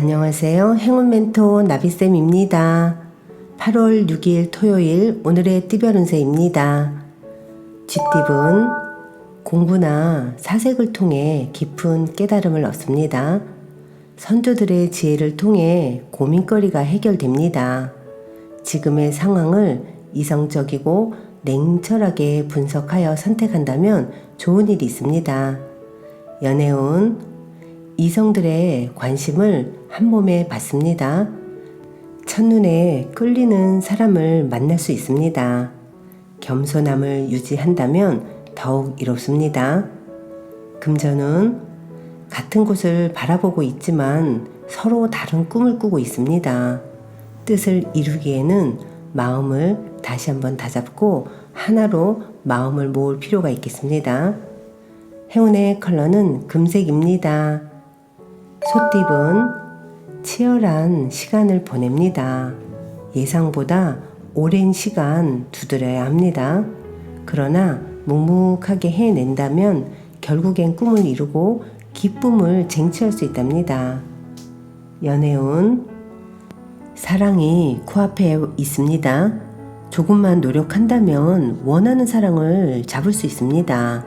안녕하세요. 행운 멘토 나비쌤입니다. 8월 6일 토요일 오늘의 띠별 운세입니다. 쥐띠분 공부나 사색을 통해 깊은 깨달음을 얻습니다. 선조들의 지혜를 통해 고민거리가 해결됩니다. 지금의 상황을 이성적이고 냉철하게 분석하여 선택한다면 좋은 일이 있습니다. 연애운 이성들의 관심을 한몸에 받습니다. 첫눈에 끌리는 사람을 만날 수 있습니다. 겸손함을 유지한다면 더욱 이롭습니다. 금전은 같은 곳을 바라보고 있지만 서로 다른 꿈을 꾸고 있습니다. 뜻을 이루기에는 마음을 다시 한번 다잡고 하나로 마음을 모을 필요가 있겠습니다. 행운의 컬러는 금색입니다. 소띠분 치열한 시간을 보냅니다. 예상보다 오랜 시간 두드려야 합니다. 그러나 묵묵하게 해낸다면 결국엔 꿈을 이루고 기쁨을 쟁취할 수 있답니다. 연애운 사랑이 코앞에 있습니다. 조금만 노력한다면 원하는 사랑을 잡을 수 있습니다.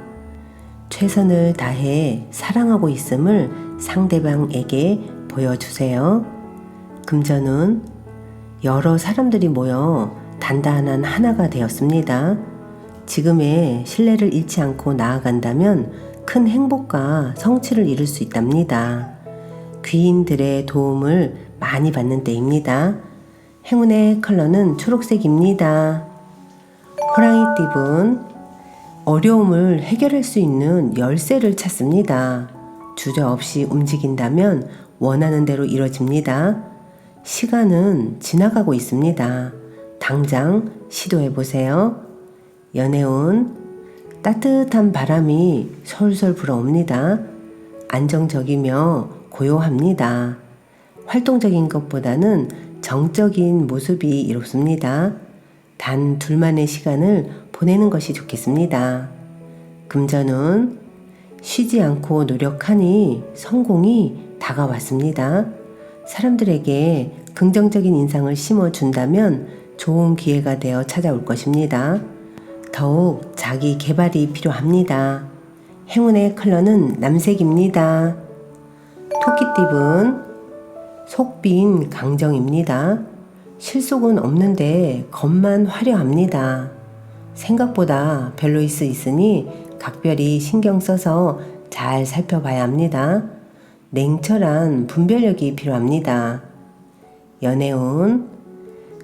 최선을 다해 사랑하고 있음을 상대방에게 보여주세요. 금전은 여러 사람들이 모여 단단한 하나가 되었습니다. 지금의 신뢰를 잃지 않고 나아간다면 큰 행복과 성취를 이룰 수 있답니다. 귀인들의 도움을 많이 받는 때입니다. 행운의 컬러는 초록색입니다. 호랑이띠분 어려움을 해결할 수 있는 열쇠를 찾습니다. 주저없이 움직인다면 원하는 대로 이뤄집니다. 시간은 지나가고 있습니다. 당장 시도해보세요. 연애운 따뜻한 바람이 솔솔 불어옵니다. 안정적이며 고요합니다. 활동적인 것보다는 정적인 모습이 이롭습니다. 단 둘만의 시간을 보내는 것이 좋겠습니다. 금전은 쉬지 않고 노력하니 성공이 다가왔습니다. 사람들에게 긍정적인 인상을 심어준다면 좋은 기회가 되어 찾아올 것입니다. 더욱 자기 개발이 필요합니다. 행운의 컬러는 남색입니다. 토끼띠분 속빈 강정입니다. 실속은 없는데 겉만 화려합니다. 생각보다 별로일 수 있으니 각별히 신경 써서 잘 살펴봐야 합니다. 냉철한 분별력이 필요합니다. 연애운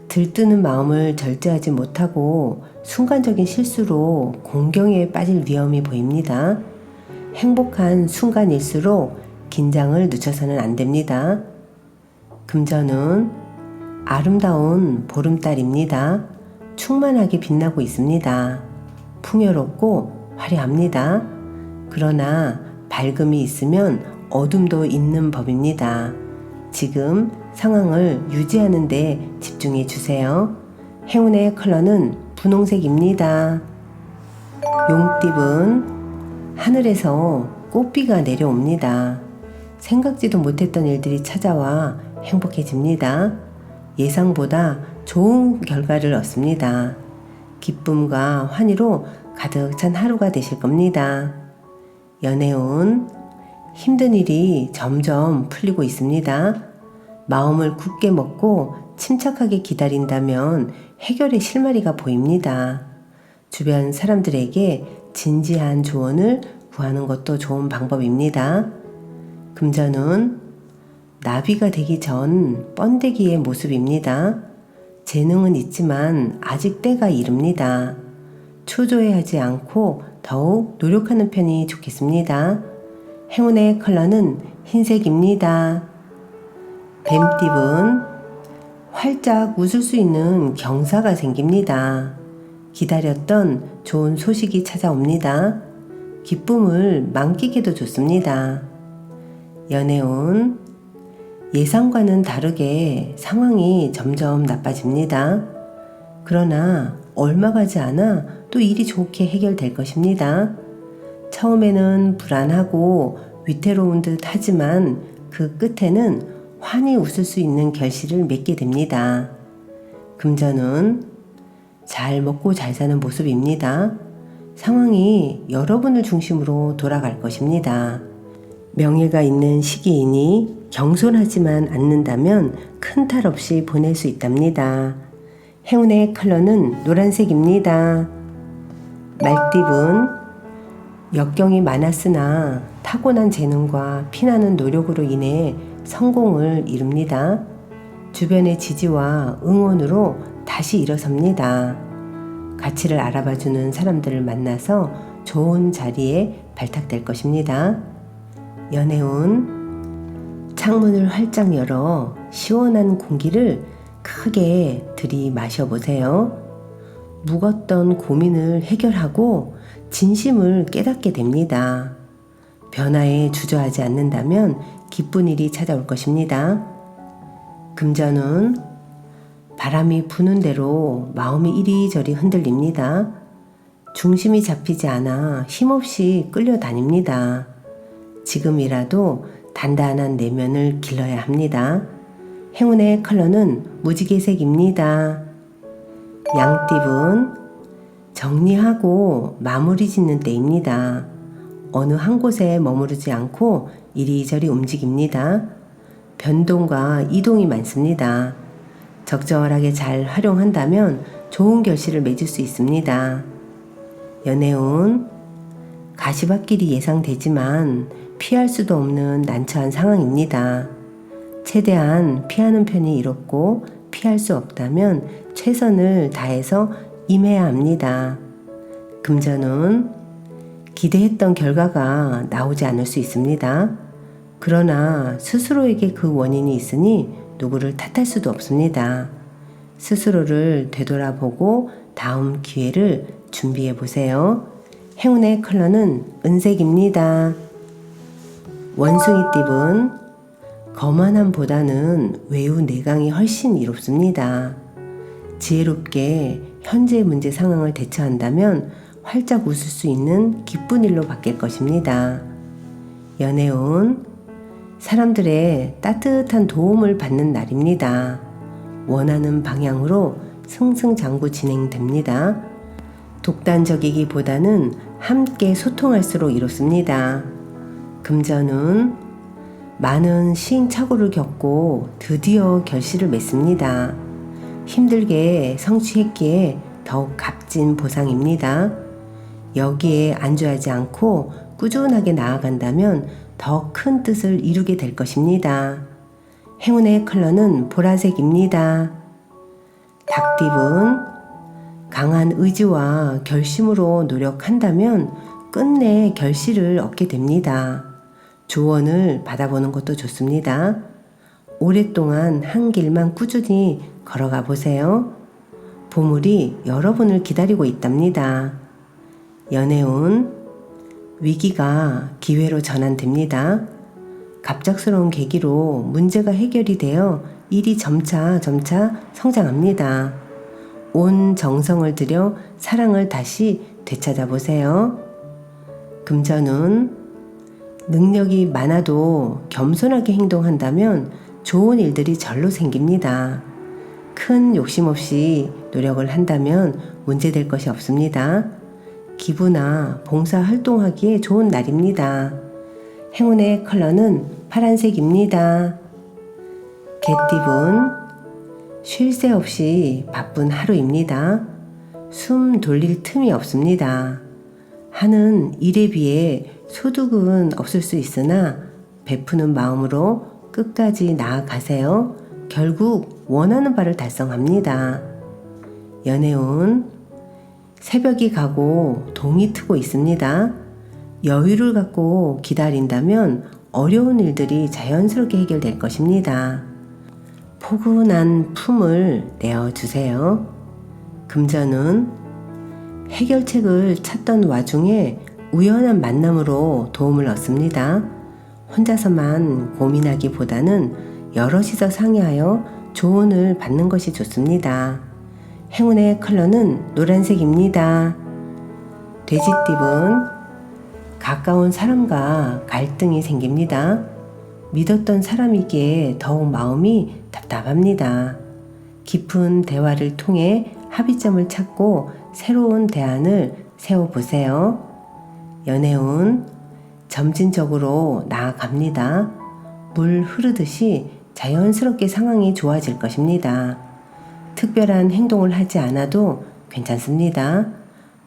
들뜨는 마음을 절제하지 못하고 순간적인 실수로 공경에 빠질 위험이 보입니다. 행복한 순간일수록 긴장을 늦춰서는 안 됩니다. 금전은 아름다운 보름달입니다. 충만하게 빛나고 있습니다. 풍요롭고 화려합니다. 그러나 밝음이 있으면 어둠도 있는 법입니다. 지금 상황을 유지하는 데 집중해 주세요. 행운의 컬러는 분홍색입니다. 용띠분 하늘에서 꽃비가 내려옵니다. 생각지도 못했던 일들이 찾아와 행복해집니다. 예상보다 좋은 결과를 얻습니다. 기쁨과 환희로 가득 찬 하루가 되실 겁니다. 연애운 힘든 일이 점점 풀리고 있습니다. 마음을 굳게 먹고 침착하게 기다린다면 해결의 실마리가 보입니다. 주변 사람들에게 진지한 조언을 구하는 것도 좋은 방법입니다. 금전은 나비가 되기 전 번데기의 모습입니다. 재능은 있지만 아직 때가 이릅니다. 초조해하지 않고 더욱 노력하는 편이 좋겠습니다. 행운의 컬러는 흰색입니다. 뱀띠분 활짝 웃을 수 있는 경사가 생깁니다. 기다렸던 좋은 소식이 찾아옵니다. 기쁨을 만끽해도 좋습니다. 연애운 예상과는 다르게 상황이 점점 나빠집니다. 그러나 얼마 가지 않아 또 일이 좋게 해결될 것입니다. 처음에는 불안하고 위태로운 듯 하지만 그 끝에는 환히 웃을 수 있는 결실을 맺게 됩니다. 금전운, 잘 먹고 잘 사는 모습입니다. 상황이 여러분을 중심으로 돌아갈 것입니다. 명예가 있는 시기이니 경솔하지만 않는다면 큰 탈 없이 보낼 수 있답니다. 행운의 컬러는 노란색입니다. 말띠분, 역경이 많았으나 타고난 재능과 피나는 노력으로 인해 성공을 이룹니다. 주변의 지지와 응원으로 다시 일어섭니다. 가치를 알아봐주는 사람들을 만나서 좋은 자리에 발탁될 것입니다. 연애운, 창문을 활짝 열어 시원한 공기를 크게 들이마셔보세요. 묵었던 고민을 해결하고 진심을 깨닫게 됩니다. 변화에 주저하지 않는다면 기쁜 일이 찾아올 것입니다. 금전운, 바람이 부는 대로 마음이 이리저리 흔들립니다. 중심이 잡히지 않아 힘없이 끌려다닙니다. 지금이라도 단단한 내면을 길러야 합니다. 행운의 컬러는 무지개색입니다. 양띠분, 정리하고 마무리 짓는 때입니다. 어느 한 곳에 머무르지 않고 이리저리 움직입니다. 변동과 이동이 많습니다. 적절하게 잘 활용한다면 좋은 결실을 맺을 수 있습니다. 연애운, 가시밭길이 예상되지만 피할 수도 없는 난처한 상황입니다. 최대한 피하는 편이 이롭고 피할 수 없다면 최선을 다해서 임해야 합니다. 금전운, 기대했던 결과가 나오지 않을 수 있습니다. 그러나 스스로에게 그 원인이 있으니 누구를 탓할 수도 없습니다. 스스로를 되돌아보고 다음 기회를 준비해 보세요. 행운의 컬러는 은색입니다. 원숭이띠분, 거만함보다는 외유 내강이 훨씬 이롭습니다. 지혜롭게 현재 문제 상황을 대처한다면 활짝 웃을 수 있는 기쁜 일로 바뀔 것입니다. 연애운, 사람들의 따뜻한 도움을 받는 날입니다. 원하는 방향으로 승승장구 진행됩니다. 독단적이기보다는 함께 소통할수록 이롭습니다. 금전운, 많은 시행착오를 겪고 드디어 결실을 맺습니다. 힘들게 성취했기에 더욱 값진 보상입니다. 여기에 안주하지 않고 꾸준하게 나아간다면 더 큰 뜻을 이루게 될 것입니다. 행운의 컬러는 보라색입니다. 닭띠분, 강한 의지와 결심으로 노력한다면 끝내 결실을 얻게 됩니다. 조언을 받아보는 것도 좋습니다. 오랫동안 한 길만 꾸준히 걸어가 보세요. 보물이 여러분을 기다리고 있답니다. 연애운, 위기가 기회로 전환됩니다. 갑작스러운 계기로 문제가 해결이 되어 일이 점차 성장합니다. 온 정성을 들여 사랑을 다시 되찾아보세요. 금전운, 능력이 많아도 겸손하게 행동한다면 좋은 일들이 절로 생깁니다. 큰 욕심 없이 노력을 한다면 문제될 것이 없습니다. 기부나 봉사 활동하기에 좋은 날입니다. 행운의 컬러는 파란색입니다. 개띠분, 쉴 새 없이 바쁜 하루입니다. 숨 돌릴 틈이 없습니다. 하는 일에 비해 소득은 없을 수 있으나 베푸는 마음으로 끝까지 나아가세요. 결국 원하는 바를 달성합니다. 연애운, 새벽이 가고 동이 트고 있습니다. 여유를 갖고 기다린다면 어려운 일들이 자연스럽게 해결될 것입니다. 포근한 품을 내어주세요. 금전운, 해결책을 찾던 와중에 우연한 만남으로 도움을 얻습니다. 혼자서만 고민하기보다는 여럿이서 상의하여 조언을 받는 것이 좋습니다. 행운의 컬러는 노란색입니다. 돼지띠분, 가까운 사람과 갈등이 생깁니다. 믿었던 사람이기에 더욱 마음이 답답합니다. 깊은 대화를 통해 합의점을 찾고 새로운 대안을 세워보세요. 연애운 점진적으로 나아갑니다. 물 흐르듯이 자연스럽게 상황이 좋아질 것입니다. 특별한 행동을 하지 않아도 괜찮습니다.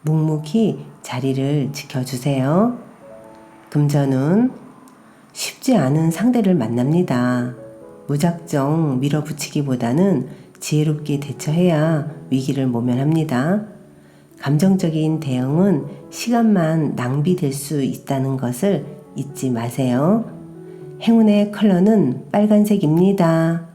묵묵히 자리를 지켜주세요. 금전운 쉽지 않은 상대를 만납니다. 무작정 밀어붙이기보다는 지혜롭게 대처해야 위기를 모면합니다. 감정적인 대응은 시간만 낭비될 수 있다는 것을 잊지 마세요. 행운의 컬러는 빨간색입니다.